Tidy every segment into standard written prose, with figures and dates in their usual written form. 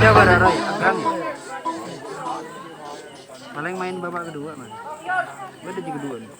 Dia berarai kan paling main babak kedua man beda juga kedua nih.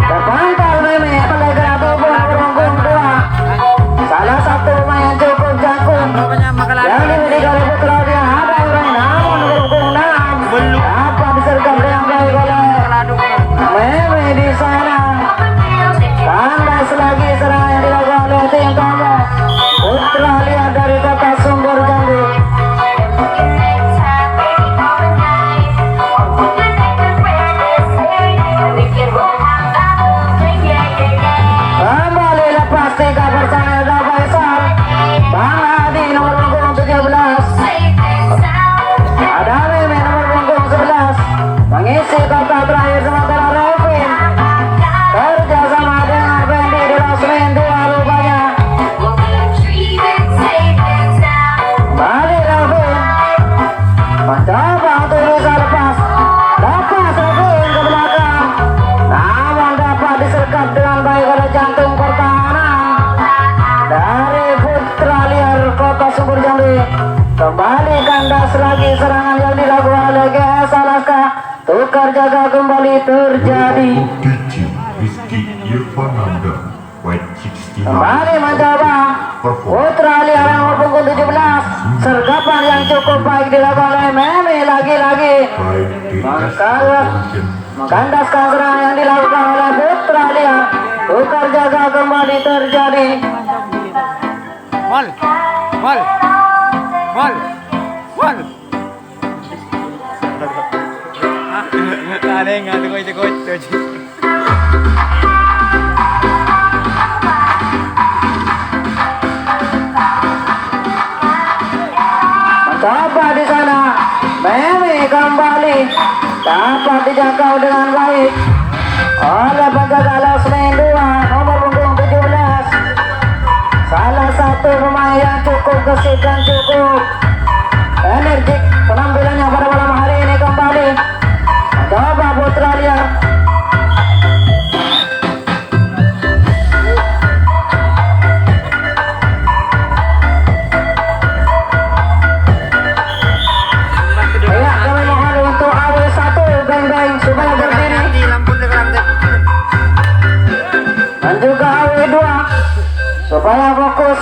Terpantal meme pelegara tubuh nomor punggung 2. Salah satu pemain cukup jago yang dimiliki oleh Putra dia ada orang namun nomor punggung 6 dapat disergap dengan baik oleh meme di sana. Kandas lagi serangan yang dilakukan oleh tim Tomo Putra lihat dari kota Sumber Jambi. Kembali lepas 3 bersama Eda Faisal. Bang Adi nomor punggung 17. Ada Meme nomor punggung 11 mengisi kotak terakhir sementara Revin kerjasama dengan Fendi di Rosmen 2 rupanya. Balik Revin mencoba untuk bisa lepas Revin ke belakang namun dapat disergap dengan baik oleh jantung pertahanan dari Putra Liar Kota Sumber Jambi. Kembali kandas lagi serangan yang dilakukan oleh GS Alaska. Tukar jaga kembali terjadi. Rizky Irfananda, White 69. Kembali mencoba Putra Liar nomor punggung 17. Sergapan yang cukup baik dilakukan oleh Meme lagi-lagi. Mengkandaskan serangan yang dilakukan oleh Putra Liar. Tukar jaga kembali terjadi. Mol. Ada yang ngadu Mencoba di sana, Meme kembali dapat dijangkau dengan baik oleh penjaga Losmen 2 nomor punggung 17. Salah satu pemain yang cukup gesit dan cukup energik penampilannya pada malam hari ini kembali mencoba Putra Liar. Ya, kami mohon untuk AW1 beng-beng supaya berdiri dan juga AW2 supaya fokus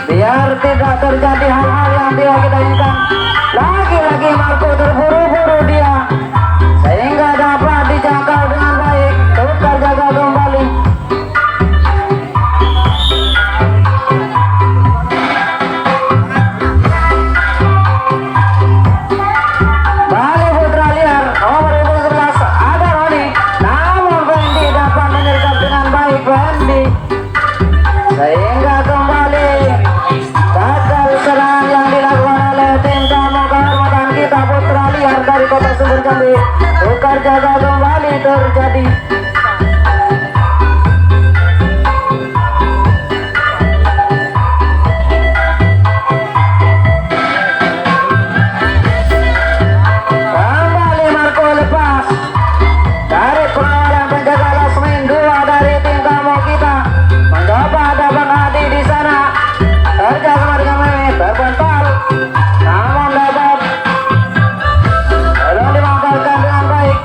biar tidak terjadi hal-hal yang tidak kita inginkan. Lagi-lagi Marco terburu-buru dia sehingga dapat dijangkau dengan baik. Tukar jaga kembali. Balik Putra Liar nomor 11 ada Roni namun Fendi dapat menyergap dengan baik Fendi sehingga kembali gagal serangan yang dilakukan oleh tim tamu kehormatan kita Putra Liar dari Kota Sumber Jambi. Tukar jaga kembali terjadi. Kembali Marco lepas dari pengawalan penjaga Losmen 2 dari tim tamu kita. Mencoba ada Bang Adi di sana. Kerja sama dengan Meme terpental. Namun dapat belum dimanfaatkan dengan baik.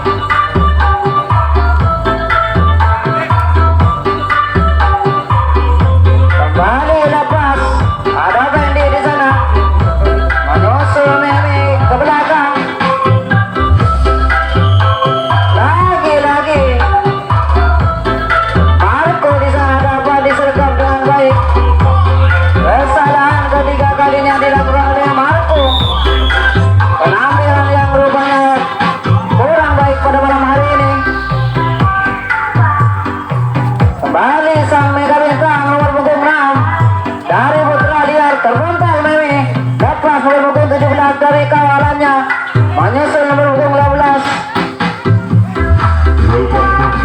Kembali lepas ada Fendi di sana. Menyusul Meme ke belakang. Lagi-lagi Marco di sana dapat disergap dengan baik. Kesalahan ketiga kalinya dilakukan oleh Marco. Penampilan yang rupanya kurang baik pada malam hari ini. Kembali sang Mega Bintang nomor punggung 6 dari Putra Liar terbental Meme. Lepas nomor punggung 17 dari kawalannya. Menyusul nomor punggung 12.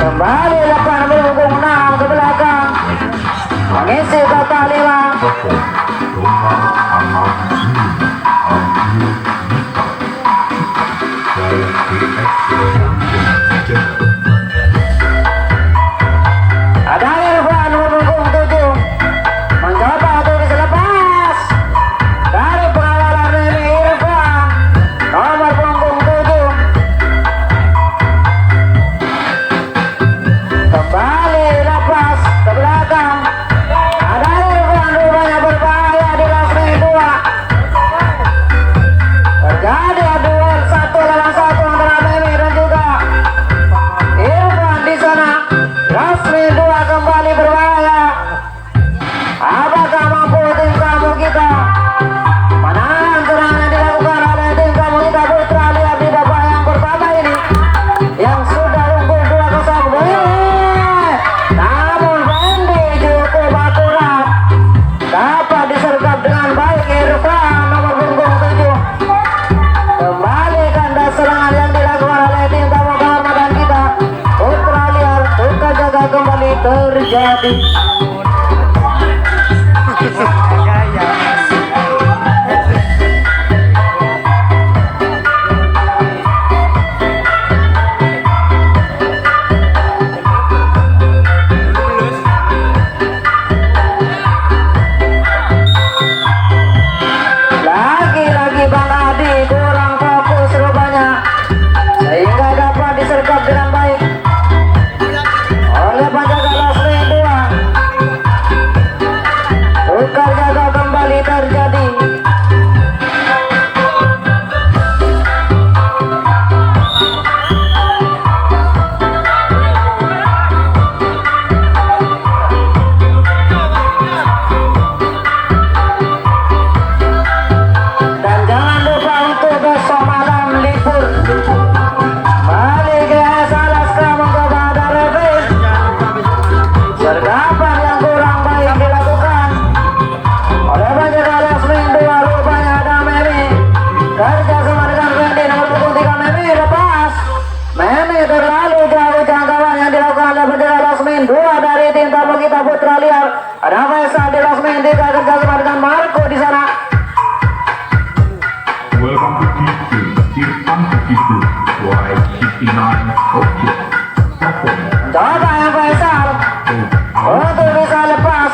Kembali lepas nomor punggung 6 ke belakang. Mengisi kotak 5. Ada Irfan nomor punggung 7 mencoba untuk bisa lepas dari pengawalan Meme. Irfan nomor punggung 7 terjadi. Lagi-lagi Bang Adi kurang fokus rupanya, sehingga dapat disergap dengan baik oleh penjaga Lasmi 2. Tukar jaga kembali terjadi. Dan jangan lupa untuk besok malam libur balik ke Alaska mencoba Revin. Sergapan yang kurang baik dilakukan oleh penjaga Lasmi 2 rupanya ada Memi. Kerja sama dengan Randy nomor punggung 3 Memi lepas. Memi terlalu jauh jangkauan yang dilakukan oleh penjaga Lasmi 2 dari tim tamu kita Putra Liar. Ada Faisal di Lasmi 3 kerja sama dengan Marco di sana. Welcome to Kipu, Irfan Kipu, White 69, okay. Coba yang Faisal untuk bisa lepas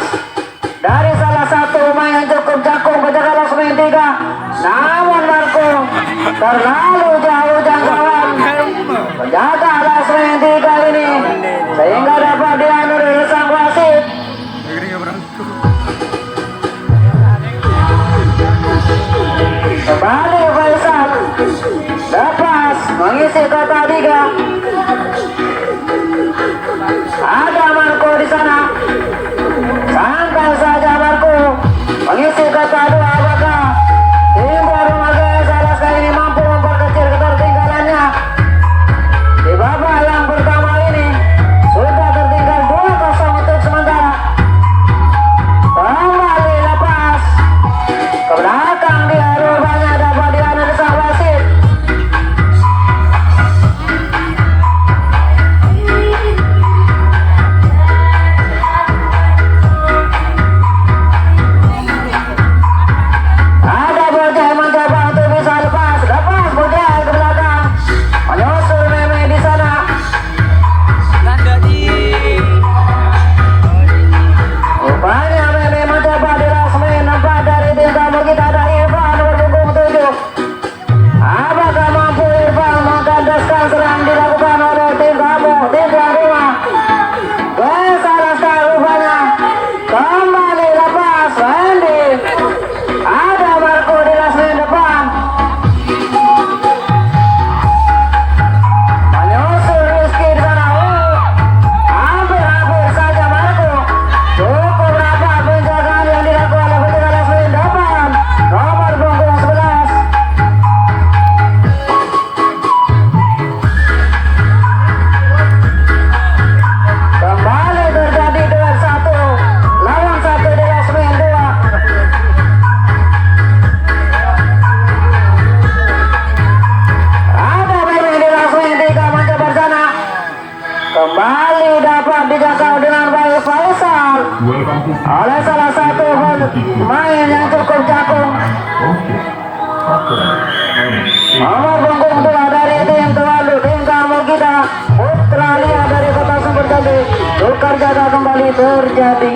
dari salah satu pemain yang cukup jago penjaga Lasmi 3. Namun Marco terlalu jauh jangkauan penjaga Lasmi 3 ini, sehingga dapat dianulir sang wasit. Kembali Faisal lepas mengisi kotak 3. Ada Marco di sana. Santai saja Marco mengisi kotak 2. Apakah tim baru Magesa Alaska ini mampu memperkecil ketertinggalannya? Di babak yang pertama ini sudah tertinggal 2-0 untuk sementara. Kembali lepas ke belakang, dia rupanya dapat dianulir sang wasit. Ada Bojai mencoba untuk bisa lepas Bojai ke belakang, menyusul Meme di sana. Rupanya Meme mencoba di Lasmi 4 dari tim tamu kita ada Irfan nomor punggung 7. Apakah mampu Irfan mengkandaskan serang dilakukan oleh tim tamu, tim tuan rumah? Salah sekali rupanya. Kembali lepas Randy. Ada Marco di Lasmi depan, menyusul Rizky di sana. Hampir saja Marco. Cukup rapat penjagaan yang dilakukan oleh penjaga Lasmi depan nomor punggung 11. Kembali terjadi duel 1 lawan 1 di Lasmi 2. Ada Meme di Lasmi 3 mencoba sana. Kembali dapat dijangkau dengan baik Faisal Welcome to oleh salah satu pemain yang cukup jago. okay. Nomor punggung 2 dari tim terlalu tim tamu kita Putra Liar dari Kota Sumber Jambi. Tukar jaga kembali terjadi.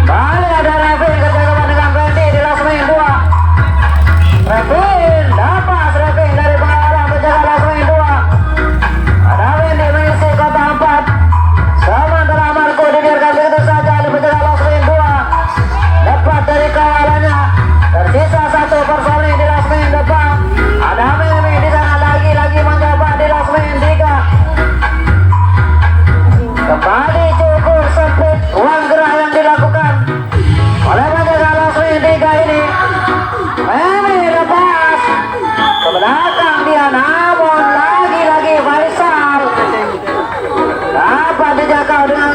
Balik dapat dijangkau dengan